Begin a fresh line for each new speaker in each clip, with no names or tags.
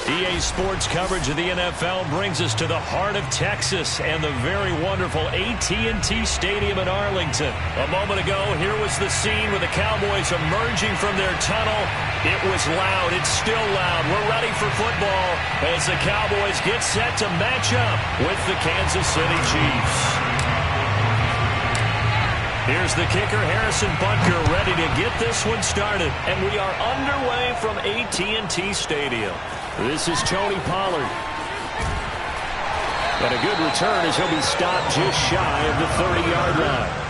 EA Sports coverage of the NFL brings us to the heart of Texas and the very wonderful AT&T Stadium in Arlington. A moment ago, here was the scene with the Cowboys emerging from their tunnel. It was loud. It's still loud. We're ready for football as the Cowboys get set to match up with the Kansas City Chiefs. Here's the kicker, Harrison Butker, ready to get this one started. And we are underway from AT&T Stadium. This is Tony Pollard. And a good return as he'll be stopped just shy of the 30-yard line.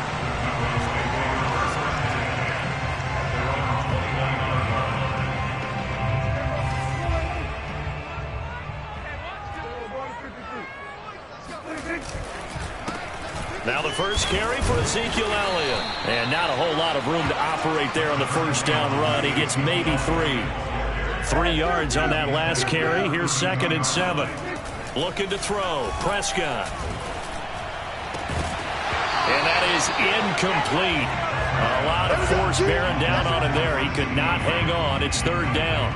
Now the first carry for Ezekiel Elliott. And not a whole lot of room to operate there on the first down run. He gets maybe 3. 3 yards on that last carry. Here's 2nd and 7. Looking to throw. Prescott. And that is incomplete. A lot of force bearing down on him there. He could not hang on. It's 3rd down.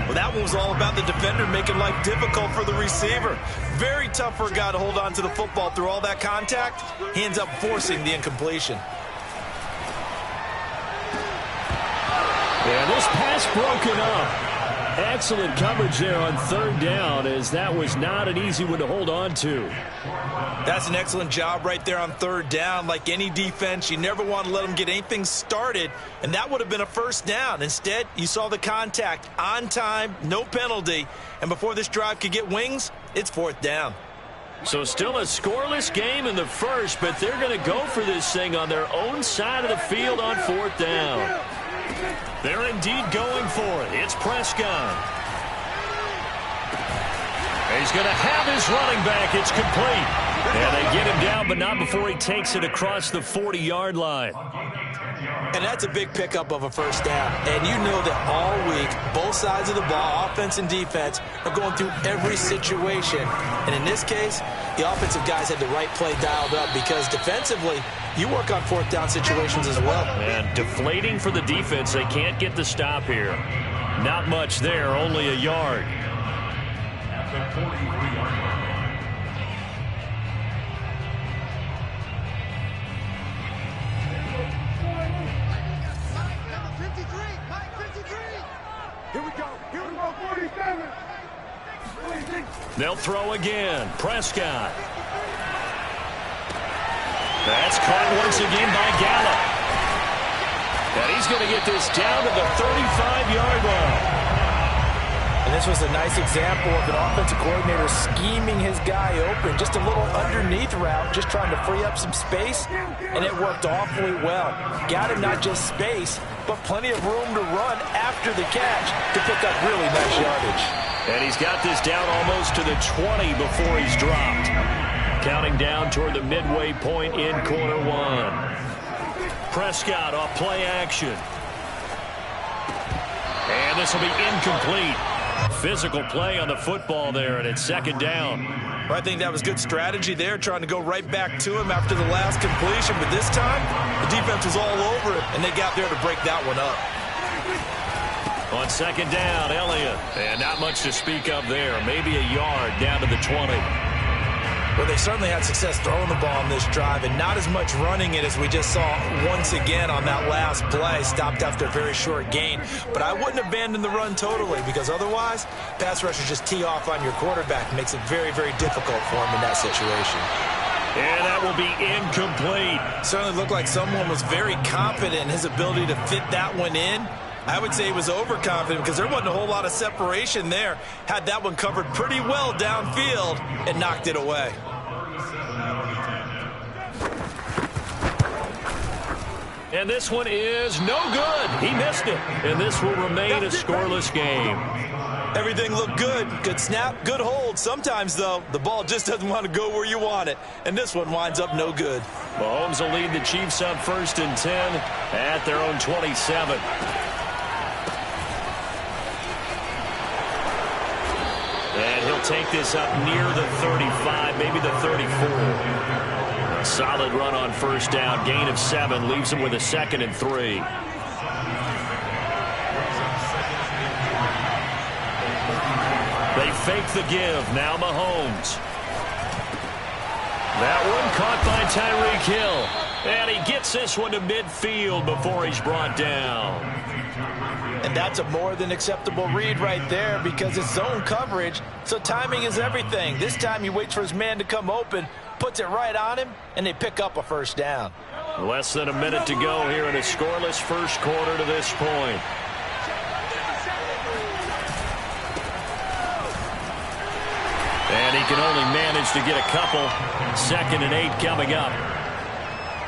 Well, that one was all about the defender making life difficult for the receiver. Very tough for a guy to hold on to the football through all that contact. He ends up forcing the incompletion.
And this pass broken up. Excellent coverage there on 3rd down, as that was not an easy one to hold on to.
That's an excellent job right there on 3rd down. Like any defense, you never want to let them get anything started, and that would have been a 1st down. Instead, you saw the contact on time, no penalty, and before this drive could get wings, it's 4th down.
So still a scoreless game in the first, but they're going to go for this thing on their own side of the field on 4th down. They're indeed going for it. It's Prescott. He's going to have his running back. It's complete. And they get him down, but not before he takes it across the 40-yard line.
And that's a big pickup of a 1st down. And you know that all week, both sides of the ball, offense and defense, are going through every situation. And in this case, the offensive guys had the right play dialed up because defensively, you work on 4th down situations as well.
And deflating for the defense. They can't get the stop here. Not much there, only a yard. They'll throw again. Prescott. That's caught once again by Gallup. And he's going to get this down to the 35-yard line.
And this was a nice example of an offensive coordinator scheming his guy open. Just a little underneath route, just trying to free up some space, and it worked awfully well. Got him not just space, but plenty of room to run after the catch to pick up really nice yardage.
And he's got this down almost to the 20 before he's dropped. Counting down toward the midway point in quarter 1. Prescott off play action. And this will be incomplete. Physical play on the football there, and it's 2nd down.
Well, I think that was good strategy there, trying to go right back to him after the last completion. But this time, the defense was all over it, and they got there to break that one up.
On 2nd down, Elliott. And not much to speak of there. Maybe a yard down to the 20.
Well, they certainly had success throwing the ball on this drive and not as much running it as we just saw once again on that last play. Stopped after a very short gain. But I wouldn't abandon the run totally because otherwise, pass rushers just tee off on your quarterback. Makes it very, very difficult for him in that situation.
And that will be incomplete.
Certainly looked like someone was very confident in his ability to fit that one in. I would say he was overconfident because there wasn't a whole lot of separation there. Had that one covered pretty well downfield and knocked it away.
And this one is no good. He missed it. And this will remain a scoreless game.
Everything looked good. Good snap, good hold. Sometimes, though, the ball just doesn't want to go where you want it. And this one winds up no good.
Mahomes will lead the Chiefs on 1st and 10 at their own 27. And he'll take this up near the 35, maybe the 34. A solid run on 1st down. Gain of 7 leaves him with a 2nd and 3. They fake the give. Now Mahomes. That one caught by Tyreek Hill. And he gets this one to midfield before he's brought down.
And that's a more than acceptable read right there because it's zone coverage, so timing is everything. This time he waits for his man to come open, puts it right on him, and they pick up a first down.
Less than a minute to go here in a scoreless first quarter to this point. And he can only manage to get a couple. 2nd and 8 coming up.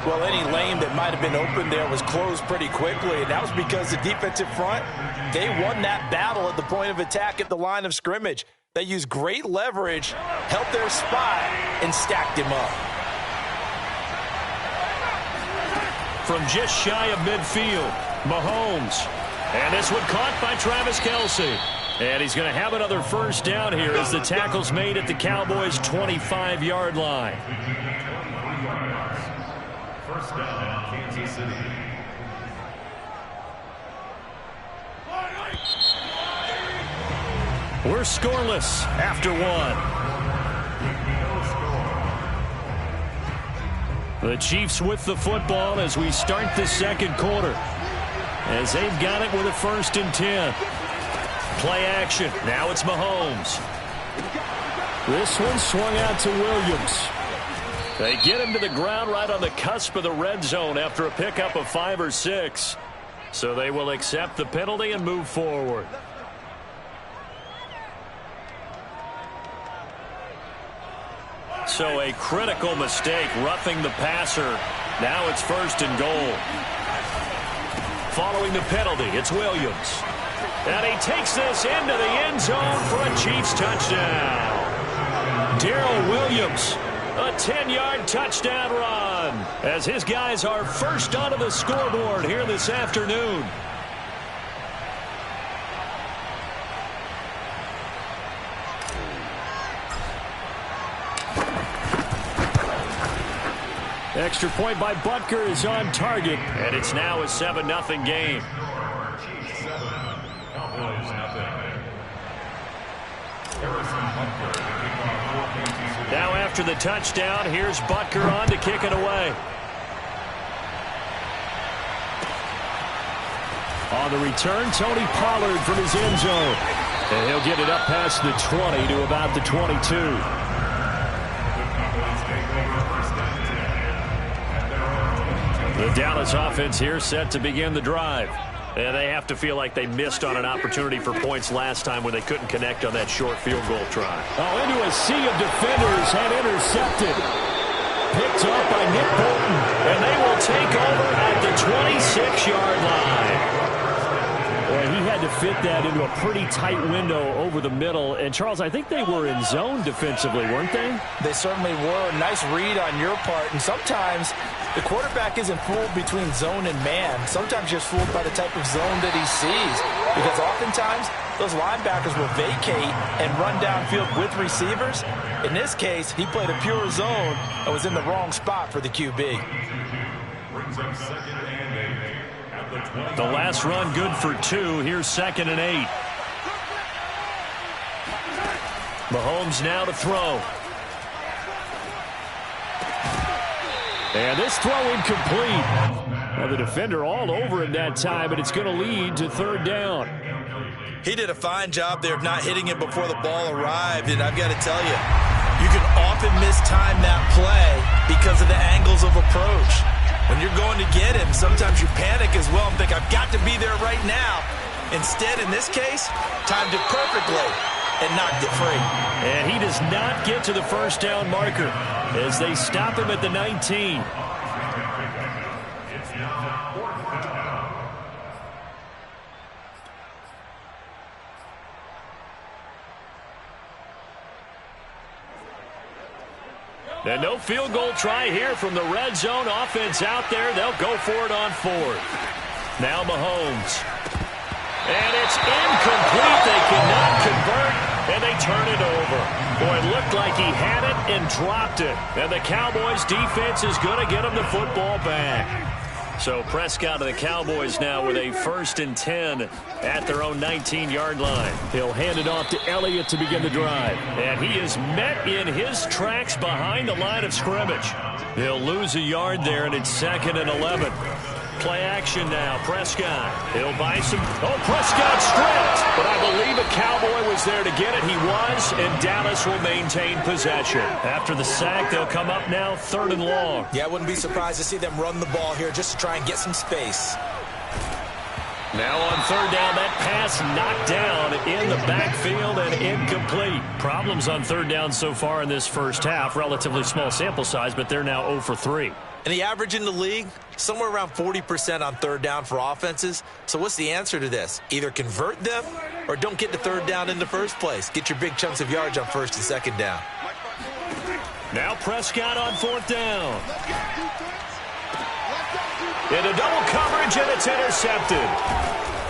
Well, any lane that might have been open there was closed pretty quickly, and that was because the defensive front, they won that battle at the point of attack at the line of scrimmage. They used great leverage, held their spot, and stacked him up.
From just shy of midfield, Mahomes. And this one caught by Travis Kelce. And he's going to have another first down here as the tackle's made at the Cowboys' 25-yard line.
First down, Kansas City.
We're scoreless after one. The Chiefs with the football as we start the second quarter. As they've got it with a 1st and 10. Play action. Now it's Mahomes. This one swung out to Williams. They get him to the ground right on the cusp of the red zone after a pickup of 5 or 6. So they will accept the penalty and move forward. So a critical mistake, roughing the passer. Now it's 1st and goal. Following the penalty, it's Williams. And he takes this into the end zone for a Chiefs touchdown. Darrell Williams, a 10-yard touchdown run as his guys are first onto the scoreboard here this afternoon. Extra point by Butker is on target, and it's now a 7-0 game. Now after the touchdown, here's Butker on to kick it away. On the return, Tony Pollard from his end zone. And he'll get it up past the 20 to about the 22. The Dallas offense here set to begin the drive. And they have to feel like they missed on an opportunity for points last time when they couldn't connect on that short field goal try. Oh, into a sea of defenders and intercepted. Picked up by Nick Bolton. And they will take over at the 26-yard line. Boy, he had to fit that into a pretty tight window over the middle. And, Charles, I think they were in zone defensively, weren't they?
They certainly were. Nice read on your part. And sometimes the quarterback isn't fooled between zone and man. Sometimes just fooled by the type of zone that he sees. Because oftentimes those linebackers will vacate and run downfield with receivers. In this case, he played a pure zone and was in the wrong spot for the QB.
Brings up 2nd and 8 at the 20.
The last run good for 2. Here's 2nd and 8. Mahomes now to throw. And this throw incomplete. Well, the defender all over him that time, but it's going to lead to 3rd down.
He did a fine job there of not hitting it before the ball arrived, and I've got to tell you, you can often mistime that play because of the angles of approach. When you're going to get him, sometimes you panic as well and think, I've got to be there right now. Instead, in this case, timed it perfectly and knocked it free.
And he does not get to the first down marker as they stop him at the 19. And no field goal try here from the red zone. Offense out there. They'll go for it on 4th. Now Mahomes. And it's incomplete. They cannot convert, and they turn it over. Boy, it looked like he had it and dropped it. And the Cowboys defense is going to get him the football back. So Prescott of the Cowboys now with a 1st and 10 at their own 19-yard line. He'll hand it off to Elliott to begin the drive. And he is met in his tracks behind the line of scrimmage. He'll lose a yard there, and it's 2nd and 11. Play action now. Prescott. He'll buy some. Oh, Prescott stripped. But I believe a Cowboy was there to get it. He was, and Dallas will maintain possession. After the sack, they'll come up now 3rd and long.
Yeah, I wouldn't be surprised to see them run the ball here just to try and get some space.
Now on 3rd down, that pass knocked down in the backfield and incomplete. Problems on 3rd down so far in this first half. Relatively small sample size, but they're now 0 for 3.
And the average in the league, somewhere around 40% on 3rd down for offenses. So what's the answer to this? Either convert them or don't get to 3rd down in the first place. Get your big chunks of yards on 1st and 2nd down.
Now Prescott on 4th down. Into double coverage, and it's intercepted.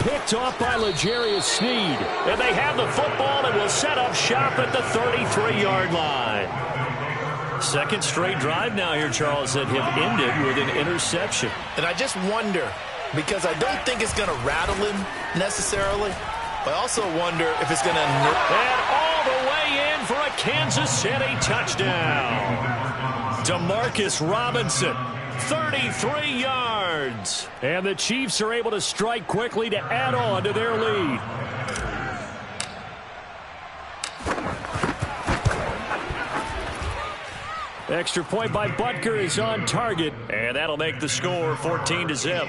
Picked off by L'Jarius Sneed. And they have the football and will set up shop at the 33-yard line. 2nd straight drive now here, Charles, that have ended with an interception.
And I just wonder, because I don't think it's going to rattle him necessarily, but I also wonder if it's going to...
And all the way in for a Kansas City touchdown. Demarcus Robinson, 33 yards. And the Chiefs are able to strike quickly to add on to their lead. Extra point by Butker is on target, and that'll make the score 14-0.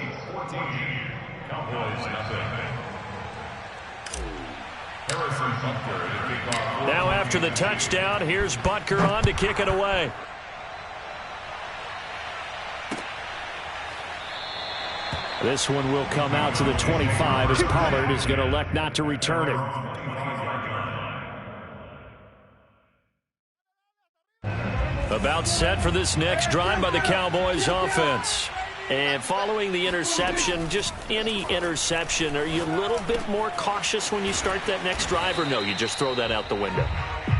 Now after the touchdown, here's Butker on to kick it away. This one will come out to the 25 as Pollard is going to elect not to return it. About set for this next drive by the Cowboys offense. And following the interception, just any interception, are you a little bit more cautious when you start that next drive, or no, you just throw that out the window?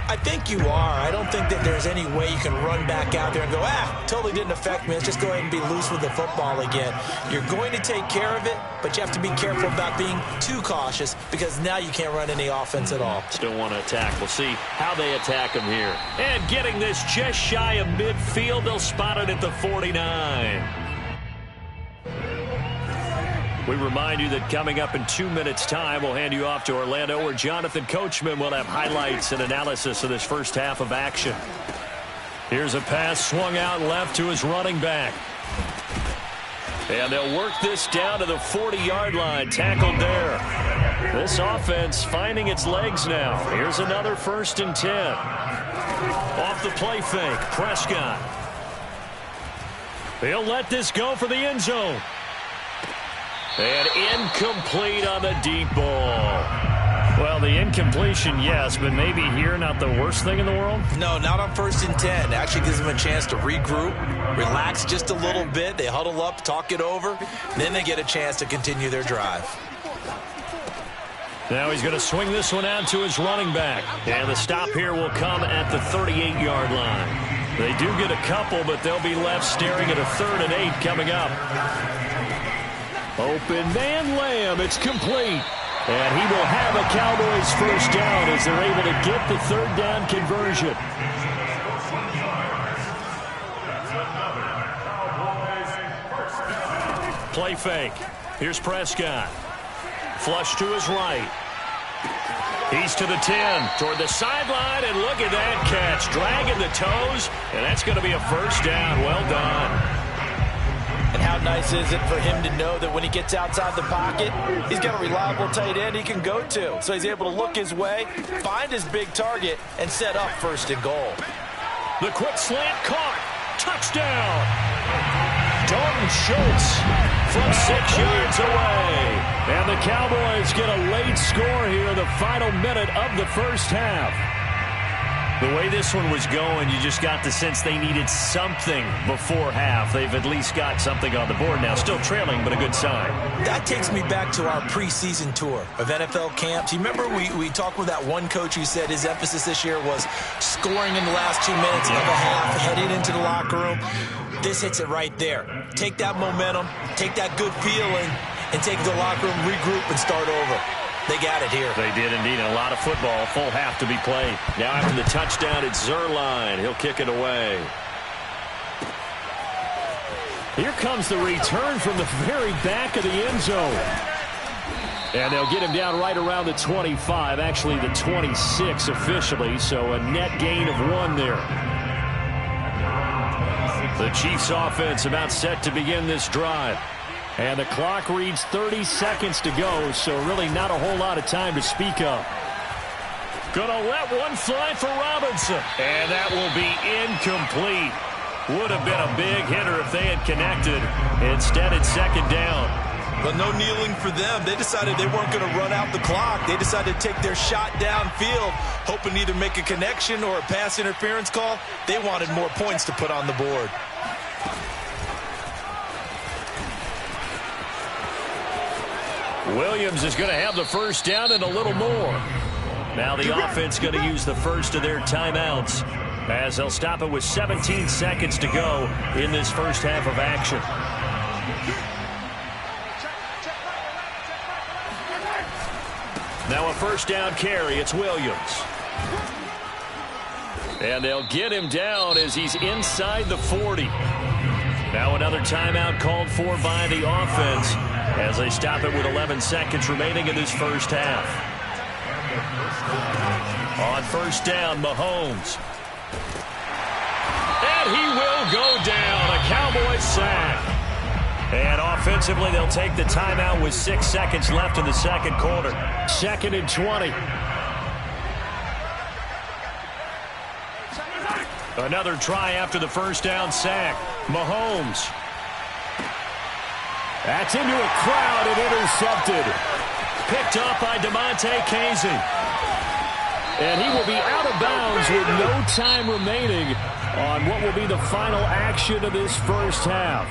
I think you are. I don't think that there's any way you can run back out there and go, totally didn't affect me. Let's just go ahead and be loose with the football again. You're going to take care of it, but you have to be careful about being too cautious because now you can't run any offense at all.
Still want to attack. We'll see how they attack him here. And getting this just shy of midfield, they'll spot it at the 49. We remind you that coming up in 2 minutes' time, we'll hand you off to Orlando, where Jonathan Coachman will have highlights and analysis of this first half of action. Here's a pass swung out left to his running back. And they'll work this down to the 40-yard line, tackled there. This offense finding its legs now. Here's another 1st and 10. Off the play fake, Prescott. They'll let this go for the end zone. And incomplete on the deep ball. Well, the incompletion, yes, but maybe here not the worst thing in the world?
No, not on 1st and 10. Actually gives them a chance to regroup, relax just a little bit. They huddle up, talk it over. Then they get a chance to continue their drive.
Now he's going to swing this one out to his running back. And the stop here will come at the 38-yard line. They do get a couple, but they'll be left staring at a 3rd and 8 coming up. Open man Lamb, it's complete. And he will have a Cowboys 1st down as they're able to get the 3rd down conversion. Play fake. Here's Prescott. Flush to his right. He's to the 10, toward the sideline, and look at that catch. Dragging the toes, and that's going to be a 1st down. Well done.
And how nice is it for him to know that when he gets outside the pocket, he's got a reliable tight end he can go to. So he's able to look his way, find his big target, and set up 1st and goal.
The quick slant caught. Touchdown. Dalton Schultz from 6 yards away. And the Cowboys get a late score here in the final minute of the first half. The way this one was going, you just got the sense they needed something before half. They've at least got something on the board now. Still trailing, but a good sign.
That takes me back to our preseason tour of NFL camps. You remember we talked with that one coach who said his emphasis this year was scoring in the last 2 minutes of a half, heading into the locker room. This hits it right there. Take that momentum, take that good feeling, and take the locker room, regroup, and start over. They got it here.
They did indeed. A lot of football. Full half to be played. Now after the touchdown, it's Zerline. He'll kick it away. Here comes the return from the very back of the end zone. And they'll get him down right around the 25. Actually, the 26 officially. So a net gain of 1 there. The Chiefs offense about set to begin this drive. And the clock reads 30 seconds to go, so really not a whole lot of time to speak of. Gonna let one fly for Robinson. And that will be incomplete. Would have been a big hitter if they had connected. Instead, it's second down.
But no kneeling for them. They decided they weren't going to run out the clock. They decided to take their shot downfield, hoping to either make a connection or a pass interference call. They wanted more points to put on the board.
Williams is going to have the first down and a little more. Now the offense going to use the first of their timeouts as they'll stop it with 17 seconds to go in this first half of action. Now a first down carry. It's Williams. And they'll get him down as he's inside the 40. Now another timeout called for by the offense as they stop it with 11 seconds remaining in this first half. On first down, Mahomes. And he will go down. A Cowboys sack. And offensively, they'll take the timeout with 6 seconds left in the second quarter. 2nd and 20. Another try after the first down sack. Mahomes. That's into a crowd and intercepted. Picked up by DeMonte Casey. And he will be out of bounds with no time remaining on what will be the final action of this first half.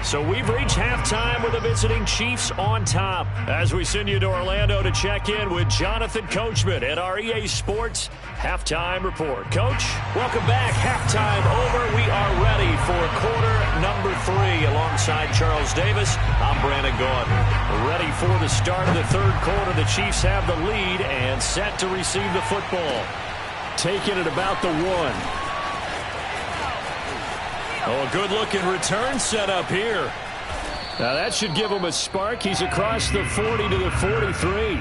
So we've reached halftime with the visiting Chiefs on top. As we send you to Orlando to check in with Jonathan Coachman at our EA Sports Halftime Report. Coach, welcome back. Halftime over. We are ready for quarter number 3 alongside Charles Davis. I'm Brandon Gaudin. Ready for the start of the third quarter. The Chiefs have the lead and set to receive the football. Taking it about the 1. Oh, a good-looking return set up here. Now, that should give him a spark. He's across the 40 to the 43.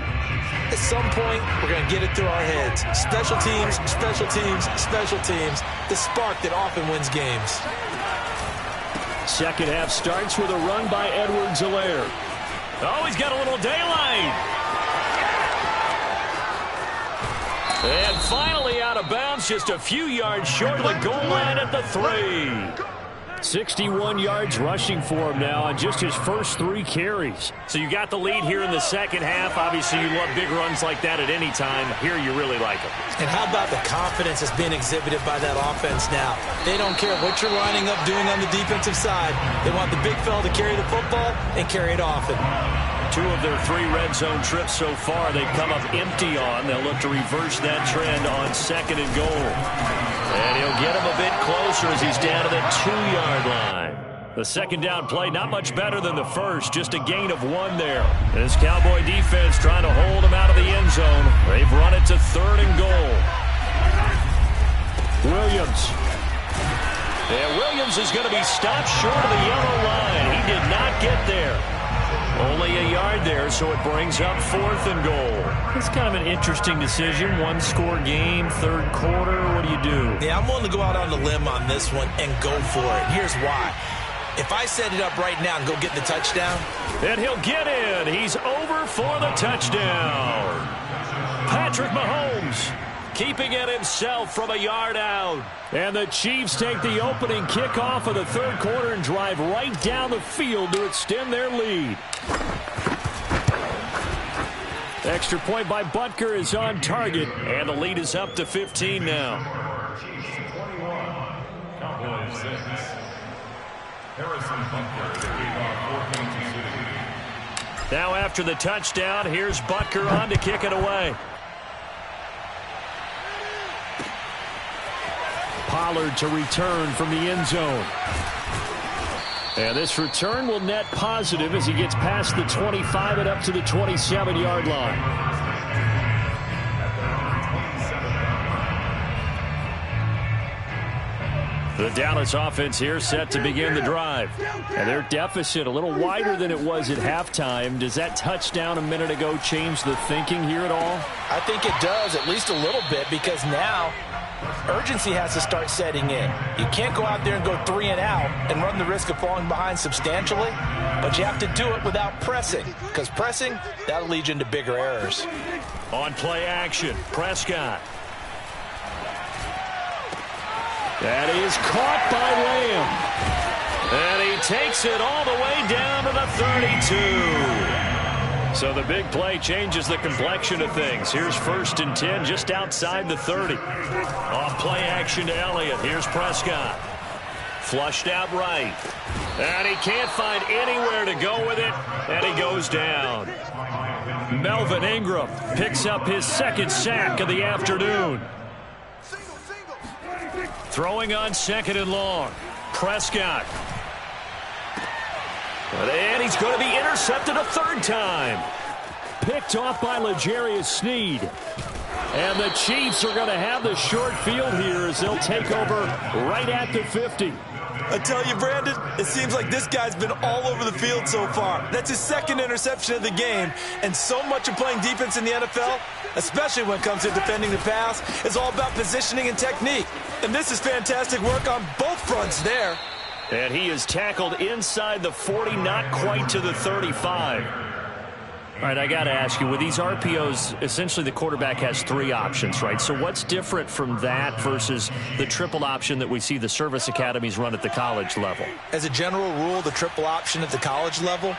At some point, we're going to get it through our heads. Special teams, special teams, special teams. The spark that often wins games.
Second half starts with a run by Edwards-Helaire. Oh, he's got a little daylight. And finally out of bounds, just a few yards short of the goal line at the 3. 61 yards rushing for him now on just his first 3 carries. So you got the lead here in the second half. Obviously, you love big runs like that at any time. Here, you really like them.
And how about the confidence that's being exhibited by that offense now? They don't care what you're lining up doing on the defensive side. They want the big fella to carry the football and carry it often.
2 of their 3 red zone trips so far they've come up empty on. They'll look to reverse that trend on 2nd and goal. And he'll get him a bit closer as he's down to the 2-yard line. The second down play not much better than the first, just a gain of 1 there. This Cowboy defense trying to hold him out of the end zone. They've run it to 3rd and goal. Williams. And Williams is going to be stopped short of the yellow line. He did not get there. Only a yard there, so it brings up 4th and goal. It's kind of an interesting decision. 1-score game, 3rd quarter. What do you do?
Yeah, I'm willing to go out on the limb on this one and go for it. Here's why. If I set it up right now and go get the touchdown.
And he'll get in. He's over for the touchdown. Patrick Mahomes keeping it himself from a yard out. And the Chiefs take the opening kickoff of the 3rd quarter and drive right down the field to extend their lead. Extra point by Butker is on target, and the lead is up to 15 now.
Chiefs 21, Cowboys 6. Harrison Butker, the kickoff, 14 to 6.
Now after the touchdown, here's Butker on to kick it away. Pollard to return from the end zone. And this return will net positive as he gets past the 25 and up to the 27-yard line. The Dallas offense here set to begin the drive. And their deficit a little wider than it was at halftime. Does that touchdown a minute ago change the thinking here at all?
I think it does, at least a little bit, because now urgency has to start setting in. You can't go out there and go 3 and out and run the risk of falling behind substantially, but you have to do it without pressing, because pressing, that'll lead you into bigger errors.
On play action, Prescott. That is caught by Lamb. And he takes it all the way down to the 32. So the big play changes the complexion of things. Here's 1st and 10 just outside the 30. Off play action to Elliott. Here's Prescott. Flushed out right. And he can't find anywhere to go with it. And he goes down. Melvin Ingram picks up his 2nd sack of the afternoon. Throwing on 2nd and long. Prescott. And he's going to be intercepted a 3rd time. Picked off by L'Jarius Sneed. And the Chiefs are going to have the short field here as they'll take over right at the 50.
I tell you, Brandon, it seems like this guy's been all over the field so far. That's his 2nd interception of the game. And so much of playing defense in the NFL, especially when it comes to defending the pass, is all about positioning and technique. And this is fantastic work on both fronts there.
And he is tackled inside the 40, not quite to the 35. All right, I got to ask you, with these RPOs, essentially the quarterback has 3 options, right? So what's different from that versus the triple option that we see the service academies run at the college level?
As a general rule, the triple option at the college level,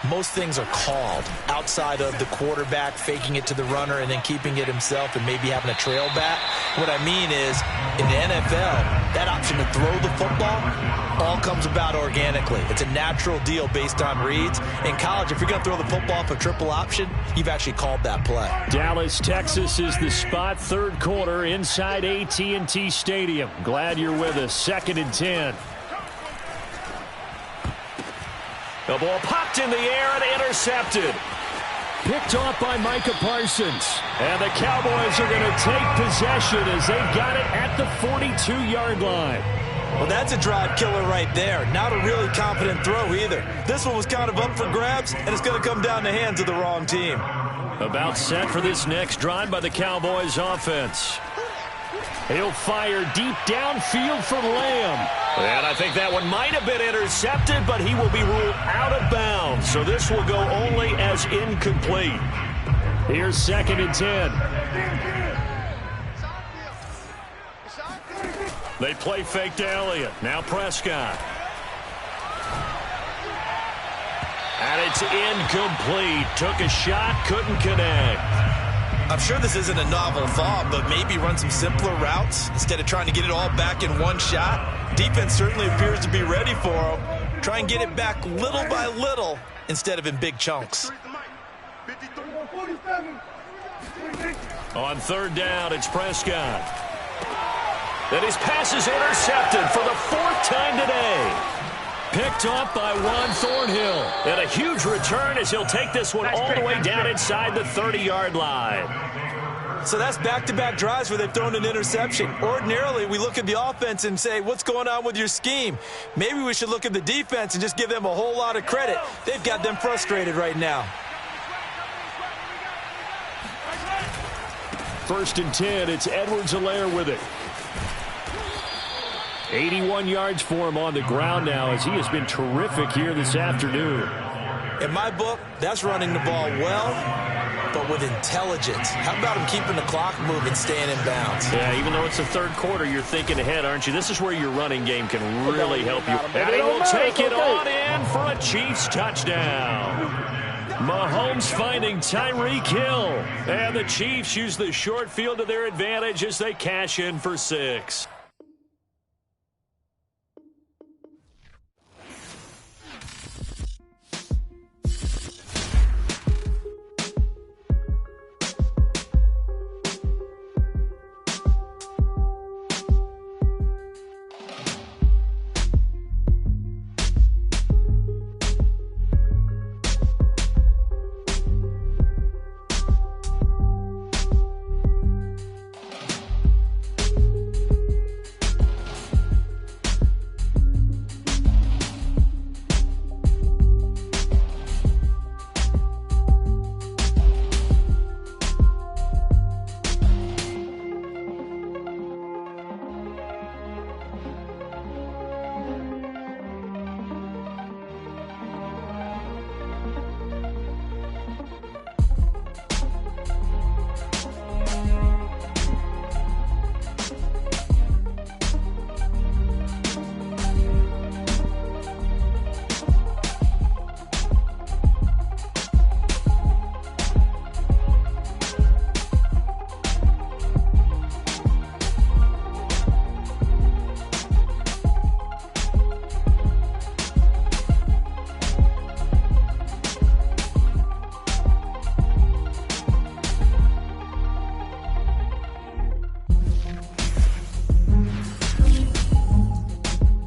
most things are called outside of the quarterback faking it to the runner and then keeping it himself and maybe having a trail back. What I mean is, in the NFL, that option to throw the football all comes about organically. It's a natural deal based on reads. In college, if you're going to throw the football for triple option, you've actually called that play.
Dallas, Texas is the spot, 3rd quarter inside AT&T Stadium. Glad you're with us. 2nd and 10. The ball popped in the air and intercepted. Picked off by Micah Parsons. And the Cowboys are going to take possession as they've got it at the 42-yard line.
Well, that's a drive killer right there. Not a really confident throw either. This one was kind of up for grabs, and it's going to come down the hands of the wrong team.
About set for this next drive by the Cowboys offense. He'll fire deep downfield from Lamb. And I think that one might have been intercepted, but he will be ruled out of bounds. So this will go only as incomplete. Here's 2nd and 10. They play fake to Elliott. Now Prescott. And it's incomplete. Took a shot, couldn't connect.
I'm sure this isn't a novel thought, but maybe run some simpler routes instead of trying to get it all back in one shot. Defense certainly appears to be ready for him. Try and get it back little by little instead of in big chunks.
On 3rd down, it's Prescott. And his pass is intercepted for the 4th time today. Picked off by Juan Thornhill. And a huge return as he'll take this one all the way down inside the 30-yard line.
So that's back-to-back drives where they've thrown an interception. Ordinarily, we look at the offense and say, what's going on with your scheme? Maybe we should look at the defense and just give them a whole lot of credit. They've got them frustrated right now.
1st and 10, it's Edwards-Helaire with it. 81 yards for him on the ground now as he has been terrific here this afternoon.
In my book, that's running the ball well, but with intelligence. How about him keeping the clock moving, staying in bounds?
Yeah, even though it's the 3rd quarter, you're thinking ahead, aren't you? This is where your running game can really help you. And he will take it on in for a Chiefs touchdown. Mahomes finding Tyreek Hill. And the Chiefs use the short field to their advantage as they cash in for 6.